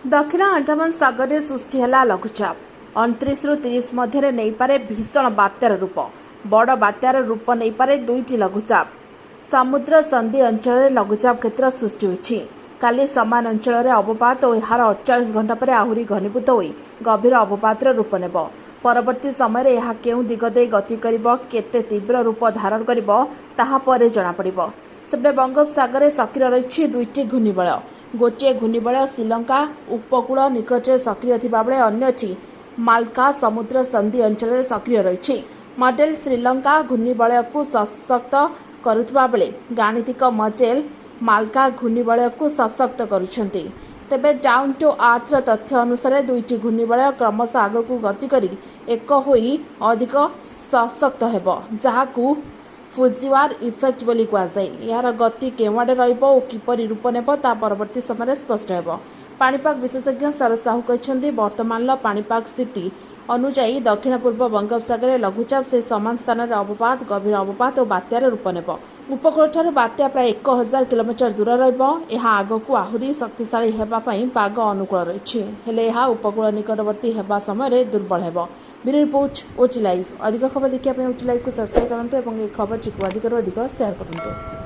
दक्षिण अंडमान सागर में सृष्टि है लघुचाप 29 रु 30 मध्य नहीं पारे भीषण बात्यार रूप बड़ बात्यार रूप नहीं पारे दुईटी लघुचाप समुद्र संधि अंचल लघुचाप क्षेत्र सृष्टि होती काली समान अंचल अवपात और यार 48 घंटा पर आहरी घनीभूत हो गभीर अवपातर रूप नेब परवर्ती समय यह केउं दिग दे गति करिब केते तीव्र रूप धारण करिब ताहा परे जणा पड़िब। सेपटे बंगोपसागर में सक्रिय रही दुईटी घूर्णिबलय गोटे घूर्णिबलय श्रीलंका उपकूल निकटରେ सक्रिय थिबा बेले अन्यटी माल्का समुद्र संधि अंचल में सक्रिय रही मॉडेल श्रीलंका घूर्णिबलय को सशक्त करुवा बेले गाणितिक मॉडेल माल्का घूर्णिबलय को सशक्त करुछंती। तेबे डाउन टू अर्थ तथ्य अनुसार दुईटी घूर्णिबलय क्रमशः आगक गति करी एक होई अधिक सशक्त हेब जहाकू फुजिवार इफेक्ट बोली कहुए। यार गति केवाड़े रही किपरि रूप नेब ता परवर्ती समय स्पष्ट हेब। पाणीपाग विशेषज्ञ शरद साहू कहते वर्तमान पाणीपाग स्थिति अनुजाई दक्षिण पूर्व बंगोपसागर लघुचाप से समान स्थान में अवपात गभीर अवपात और बात्यार रूप नेब उपकूल बात्या प्राय 1000 किलोमीटर दूर रगक आहरी शक्तिशाली होगापी पाग अनुकूल रही उपकूल निकटवर्ती होगा समय दुर्बल हेब। Bureau report OT live. अधिक खबर देखा ओटी लाइव को सब्सक्राइब करूँ और खबर को अधिक शेयर करूँ।